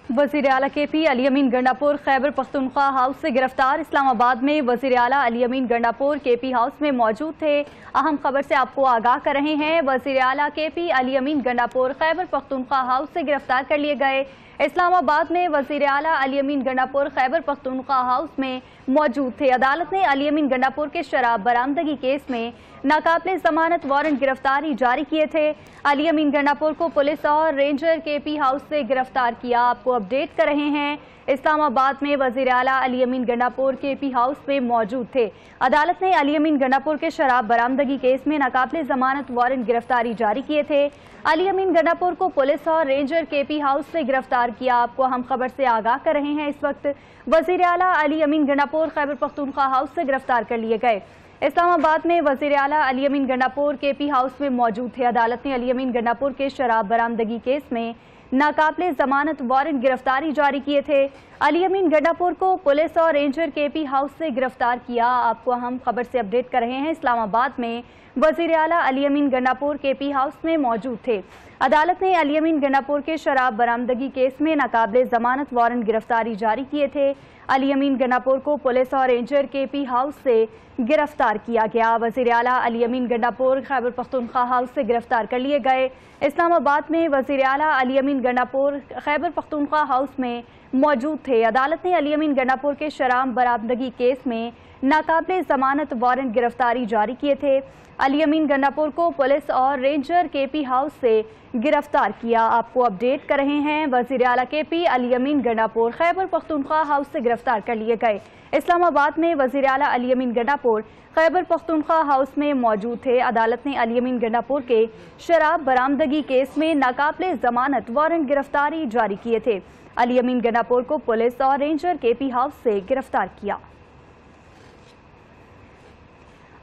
वज़ीर आला KP अली अमीन Gandapur Khyber Pakhtunkhwa house से गिरफ्तार। इस्लामाबाद में वज़ीर आला अली अमीन गंडापुर KP हाउस में मौजूद थे। अहम खबर से आपको आगाह कर रहे हैं। वज़ीर आला KP अली अमीन गंडापुर खैबर पख्तूनख्वा हाउस से गिरफ्तार कर लिए गए। इस्लामाबाद में वज़ीर आला अली अमीन गंडापुर खैबर पख्तूनख्वा हाउस में मौजूद थे। अदालत ने अली अमीन गंडापुर के शराब बरामदगी केस में नाकाबिले जमानत वारंट गिरफ्तारी जारी किए थे। अली अमीन गंडापुर को पुलिस और रेंजर KP हाउस से गिरफ्तार किया। आपको अपडेट कर रहे हैं। इस्लामाबाद में वज़ीर आला अली अमीन गंडापुर KP हाउस में मौजूद थे। अदालत ने अली अमीन गंडापुर के शराब बरामदगी केस में नाकाबिले जमानत वारंट गिरफ्तारी जारी किए थे। अली अमीन गंडापुर को पुलिस और रेंजर KP हाउस से गिरफ्तार किया। आपको हम खबर से आगाह कर रहे हैं। इस वक्त वज़ीर आला अली अमीन गंडापुर खैबर पख्तूनख्वा हाउस से गिरफ्तार कर लिए गए। इस्लामाबाद में वज़ीर आला अली अमीन गंडापुर KP हाउस में मौजूद थे। अदालत ने अली अमीन गंडापुर के शराब बरामदगी केस में नाकाबिले जमानत वारंट गिरफ्तारी जारी किए थे। अली अमीन गंडापुर को पुलिस और रेंजर KP हाउस से गिरफ्तार किया। आपको हम खबर से अपडेट कर रहे हैं। इस्लामाबाद में वज़ीर आला अली अमीन गंडापुर KP हाउस में मौजूद थे। अदालत ने अली अमीन गंडापुर के शराब बरामदगी केस में नाकाबिले जमानत वारंट गिरफ्तारी जारी किए थे। अली अमीन गंडापुर को पुलिस और रेंजर KP हाउस से गिरफ्तार किया गया। वज़ीर आला अली अमीन गंडापुर खैबर पख्तूनख्वा हाउस से गिरफ्तार कर लिए गए। इस्लामाबाद में वज़ीर आला अली अमीन गंडापुर खैबर पख्तूनख्वा हाउस में मौजूद थे। अदालत ने अली अमीन गंडापुर के शराब बरामदगी केस में नाकाबिले जमानत वारंट गिरफ्तारी जारी किए थे। अली अमीन गंडापुर को पुलिस और रेंजर KP हाउस से गिरफ्तार किया। आपको अपडेट कर रहे हैं। वज़ीर आला KP अली अमीन गंडापुर खैबर पख्तूनख्वा हाउस से गिरफ्तार कर लिए गए। इस्लामाबाद में वज़ीर आला अली अमीन गंडापुर खैबर पख्तूनख्वा हाउस में मौजूद थे। अदालत ने अली अमीन गंडापुर के शराब बरामदगी केस में नाकाबिले जमानत वारंट गिरफ्तारी जारी किए थे। अली अमीन गंडापुर को पुलिस और रेंजर KP हाउस से गिरफ्तार किया।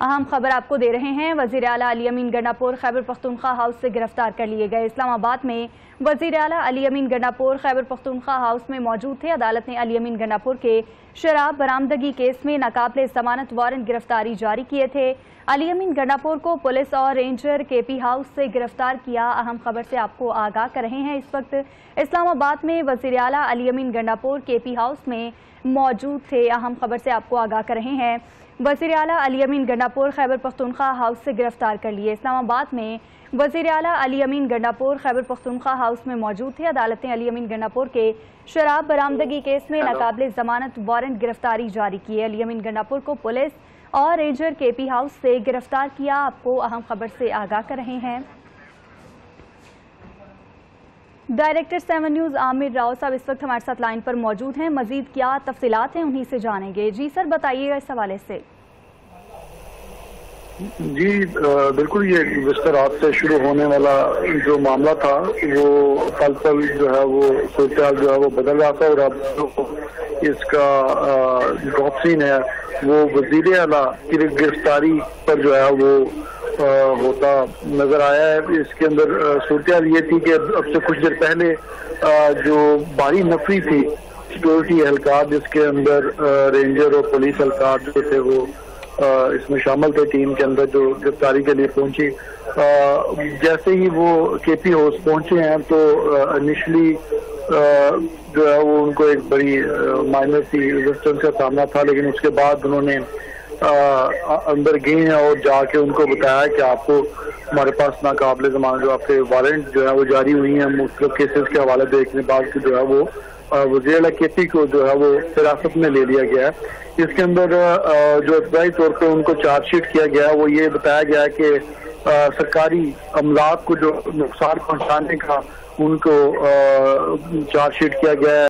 अहम खबर आपको दे रहे हैं। वज़ीर आला अली अमीन गंडापुर खैबर पख्तूनख्वा हाउस से गिरफ्तार कर लिए गए। इस्लामाबाद में वज़ीर आला अली अमीन गंडापुर खैबर पख्तूनख्वा हाउस में मौजूद थे। अदालत ने अली अमीन गंडापुर के शराब बरामदगी केस में नाकाबिले जमानत वारंट गिरफ्तारी जारी किए थे। अली अमीन गंडापुर को पुलिस और रेंजर KP हाउस से गिरफ्तार किया। अहम खबर से आपको आगाह कर रहे हैं। इस वक्त इस्लामाबाद में वज़ीर आला अली अमीन गंडापुर KP हाउस में मौजूद थे। अहम खबर से आपको आगाह कर रहे हैं। वज़ीर आला अली अमीन गंडापुर खैबर पख्तूनख्वा हाउस से गिरफ्तार कर लिए। इस्लामाबाद में वज़ीर आला अली अमीन गंडापुर खैबर पख्तूनख्वा हाउस में मौजूद थे। अदालत ने अली अमीन गंडापुर के शराब बरामदगी केस में नाकाबिले जमानत वारंट गिरफ्तारी जारी की। अली अमीन गंडापुर को पुलिस और रेंजर KP हाउस से गिरफ्तार किया। आपको अहम खबर से आगाह कर रहे हैं। डायरेक्टर 7 न्यूज़ आमिर राव साहब इस वक्त हमारे साथ लाइन पर मौजूद हैं। मजीद क्या तफसीलात हैं उन्हीं से जानेंगे। जी सर, बताइएगा इस हवाले से। जी बिल्कुल, ये गुज़श्ता रात से शुरू होने वाला जो मामला था वो पल पल जो है वो सूरत जो है वो बदल रहा था और अब इसका ड्रॉप सीन है वो वज़ीर आला की गिरफ्तारी पर जो है वो होता नजर आया है। इसके अंदर सूरत ये थी कि अब से कुछ देर पहले जो भारी नफरी थी सिक्योरिटी एहलकार जिसके अंदर रेंजर और पुलिस एहलकार जो थे वो इसमें शामिल थे टीम के अंदर जो गिरफ्तारी के लिए पहुंची। जैसे ही वो KP हाउस पहुंचे हैं तो इनिशली जो है वो उनको एक बड़ी माइनर सी रेजिस्टेंस का सामना था, लेकिन उसके बाद उन्होंने अंदर गए हैं और जाके उनको बताया कि आपको हमारे पास नाकाबिले जमानत जो आपके वारंट जो है वो जारी हुई हैं। मुख्तलिफ केसेस के हवाले देखने बाद जो है वो वज़ीर आला KP को जो है वो हिरासत में ले लिया गया है। इसके अंदर जो इब्तदाई तौर पर उनको चार्जशीट किया गया है वो ये बताया गया है कि सरकारी अमलाक को जो नुकसान पहुंचाने का उनको चार्जशीट किया गया है।